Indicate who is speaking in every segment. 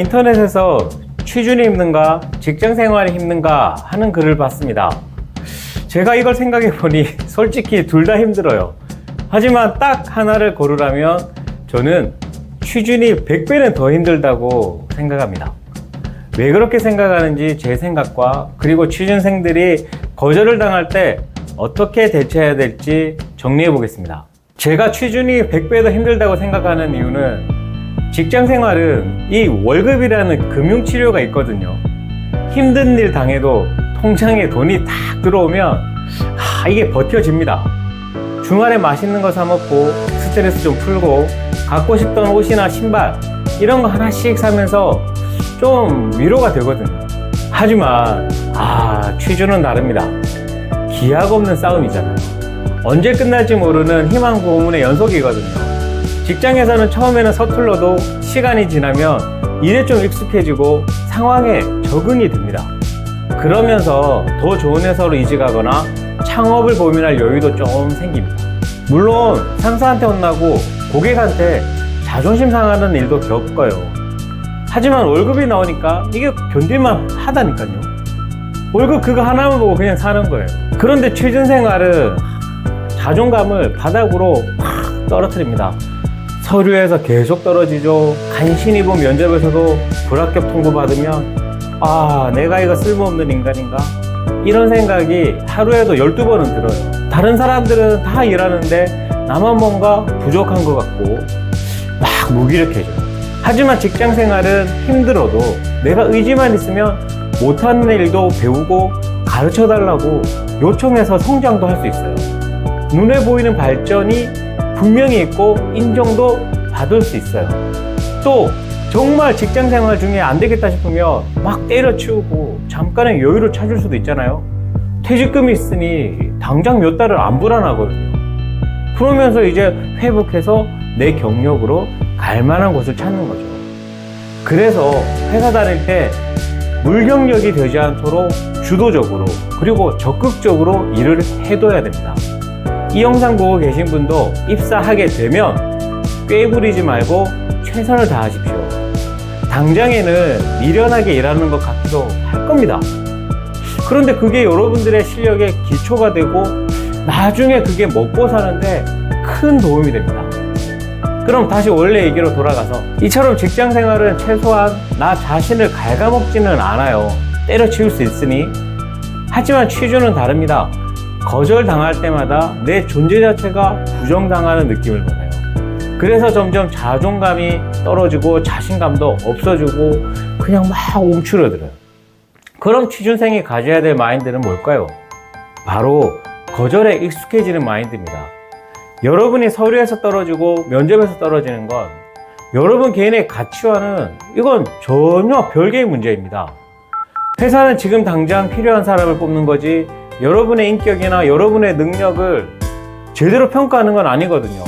Speaker 1: 인터넷에서 취준이 힘든가 직장생활이 힘든가 하는 글을 봤습니다. 제가 이걸 생각해 보니 솔직히 둘 다 힘들어요. 하지만 딱 하나를 고르라면 저는 취준이 100배는 더 힘들다고 생각합니다. 왜 그렇게 생각하는지 제 생각과 그리고 취준생들이 거절을 당할 때 어떻게 대처해야 될지 정리해 보겠습니다. 제가 취준이 100배 더 힘들다고 생각하는 이유는 직장 생활은 이 월급이라는 금융치료가 있거든요. 힘든 일 당해도 통장에 돈이 딱 들어오면 이게 버텨집니다. 주말에 맛있는 거 사 먹고 스트레스 좀 풀고 갖고 싶던 옷이나 신발 이런 거 하나씩 사면서 좀 위로가 되거든요. 하지만 취준은 다릅니다. 기약 없는 싸움이잖아요. 언제 끝날지 모르는 희망 고문의 연속이거든요. 직장에서는 처음에는 서툴러도 시간이 지나면 일에 좀 익숙해지고 상황에 적응이 됩니다. 그러면서 더 좋은 회사로 이직하거나 창업을 고민할 여유도 좀 생깁니다. 물론 상사한테 혼나고 고객한테 자존심 상하는 일도 겪어요. 하지만 월급이 나오니까 이게 견딜만 하다니까요. 월급 그거 하나만 보고 그냥 사는 거예요. 그런데 취준생활은 자존감을 바닥으로 확 떨어뜨립니다. 서류에서 계속 떨어지죠. 간신히 본 면접에서도 불합격 통보 받으면 내가 이거 쓸모없는 인간인가? 이런 생각이 하루에도 12번은 들어요. 다른 사람들은 다 일하는데 나만 뭔가 부족한 것 같고 막 무기력해져요. 하지만 직장 생활은 힘들어도 내가 의지만 있으면 못하는 일도 배우고 가르쳐 달라고 요청해서 성장도 할 수 있어요. 눈에 보이는 발전이 분명히 있고 인정도 받을 수 있어요. 또 정말 직장 생활 중에 안 되겠다 싶으면 막 때려치우고 잠깐의 여유를 찾을 수도 있잖아요. 퇴직금이 있으니 당장 몇 달을 안 불안하거든요. 그러면서 이제 회복해서 내 경력으로 갈 만한 곳을 찾는 거죠. 그래서 회사 다닐 때 물경력이 되지 않도록 주도적으로 그리고 적극적으로 일을 해둬야 됩니다. 이 영상 보고 계신 분도 입사하게 되면 꾀부리지 말고 최선을 다하십시오. 당장에는 미련하게 일하는 것 같기도 할 겁니다. 그런데 그게 여러분들의 실력의 기초가 되고 나중에 그게 먹고 사는데 큰 도움이 됩니다. 그럼 다시 원래 얘기로 돌아가서 이처럼 직장 생활은 최소한 나 자신을 갉아먹지는 않아요. 때려치울 수 있으니. 하지만 취준은 다릅니다. 거절당할 때마다 내 존재 자체가 부정당하는 느낌을 받아요. 그래서 점점 자존감이 떨어지고 자신감도 없어지고 그냥 막 움츠러들어요. 그럼 취준생이 가져야 될 마인드는 뭘까요? 바로 거절에 익숙해지는 마인드입니다. 여러분이 서류에서 떨어지고 면접에서 떨어지는 건 여러분 개인의 가치와는 이건 전혀 별개의 문제입니다. 회사는 지금 당장 필요한 사람을 뽑는 거지 여러분의 인격이나 여러분의 능력을 제대로 평가하는 건 아니거든요.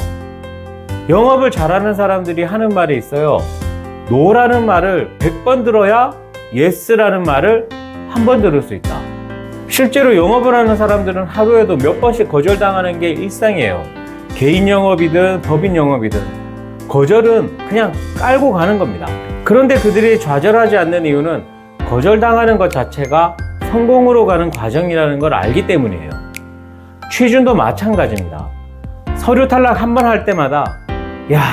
Speaker 1: 영업을 잘하는 사람들이 하는 말이 있어요. 노라는 말을 100번 들어야 예스라는 말을 한 번 들을 수 있다. 실제로 영업을 하는 사람들은 하루에도 몇 번씩 거절당하는 게 일상이에요. 개인 영업이든 법인 영업이든 거절은 그냥 깔고 가는 겁니다. 그런데 그들이 좌절하지 않는 이유는 거절당하는 것 자체가 성공으로 가는 과정이라는 걸 알기 때문이에요. 취준도 마찬가지입니다. 서류 탈락 한 번 할 때마다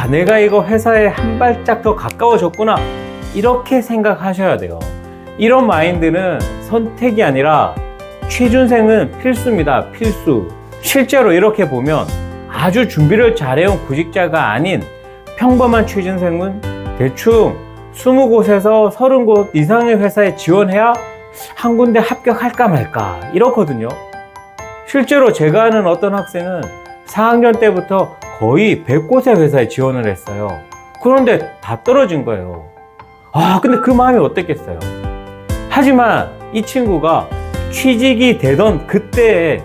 Speaker 1: 내가 이거 회사에 한 발짝 더 가까워졌구나 이렇게 생각하셔야 돼요. 이런 마인드는 선택이 아니라 취준생은 필수입니다. 필수. 실제로 이렇게 보면 아주 준비를 잘해온 구직자가 아닌 평범한 취준생은 대충 20곳에서 30곳 이상의 회사에 지원해야 한 군데 합격할까 말까 이렇거든요. 실제로 제가 아는 어떤 학생은 4학년 때부터 거의 100곳의 회사에 지원을 했어요. 그런데 다 떨어진 거예요. 근데 그 마음이 어땠겠어요? 하지만 이 친구가 취직이 되던 그때에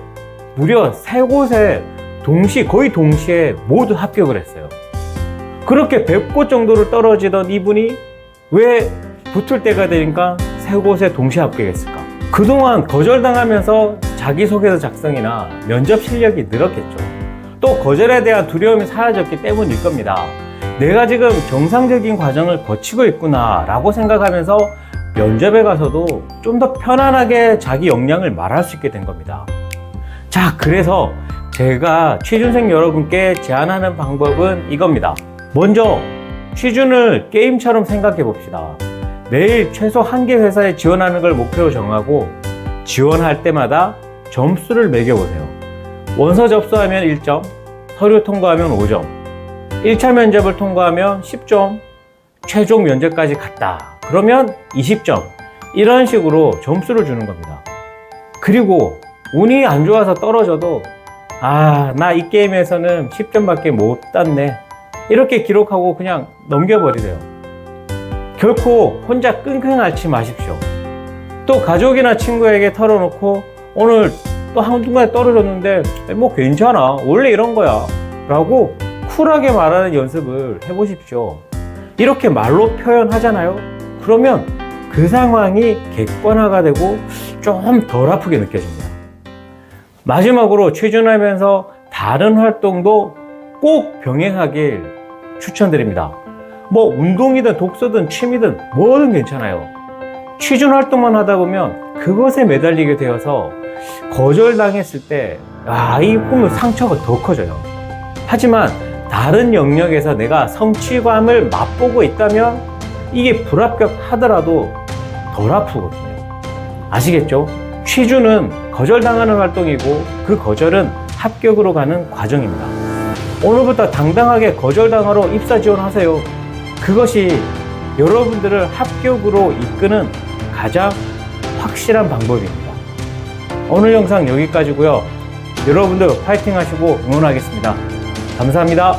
Speaker 1: 무려 3곳에 거의 동시에 모두 합격을 했어요. 그렇게 100곳 정도를 떨어지던 이분이 왜 붙을 때가 되니까 3곳에 동시에 합격했을까? 그동안 거절당하면서 자기소개서 작성이나 면접 실력이 늘었겠죠. 또 거절에 대한 두려움이 사라졌기 때문일 겁니다. 내가 지금 정상적인 과정을 거치고 있구나 라고 생각하면서 면접에 가서도 좀 더 편안하게 자기 역량을 말할 수 있게 된 겁니다. 자, 그래서 제가 취준생 여러분께 제안하는 방법은 이겁니다. 먼저 취준을 게임처럼 생각해 봅시다. 매일 최소 1개 회사에 지원하는 걸 목표로 정하고 지원할 때마다 점수를 매겨보세요. 원서 접수하면 1점, 서류 통과하면 5점, 1차 면접을 통과하면 10점, 최종 면접까지 갔다 그러면 20점, 이런 식으로 점수를 주는 겁니다. 그리고 운이 안 좋아서 떨어져도 나 이 게임에서는 10점밖에 못 땄네, 이렇게 기록하고 그냥 넘겨버리세요. 결코 혼자 끙끙 앓지 마십시오. 또 가족이나 친구에게 털어놓고 오늘 또 한순간에 떨어졌는데 뭐 괜찮아, 원래 이런 거야 라고 쿨하게 말하는 연습을 해보십시오. 이렇게 말로 표현하잖아요. 그러면 그 상황이 객관화가 되고 좀 덜 아프게 느껴집니다. 마지막으로 취준하면서 다른 활동도 꼭 병행하길 추천드립니다. 뭐 운동이든 독서든 취미든 뭐든 괜찮아요. 취준 활동만 하다 보면 그것에 매달리게 되어서 거절당했을 때 이 보면 상처가 더 커져요. 하지만 다른 영역에서 내가 성취감을 맛보고 있다면 이게 불합격하더라도 덜 아프거든요. 아시겠죠? 취준은 거절당하는 활동이고 그 거절은 합격으로 가는 과정입니다. 오늘부터 당당하게 거절당하러 입사 지원하세요. 그것이 여러분들을 합격으로 이끄는 가장 확실한 방법입니다. 오늘 영상 여기까지고요. 여러분들 파이팅 하시고 응원하겠습니다. 감사합니다.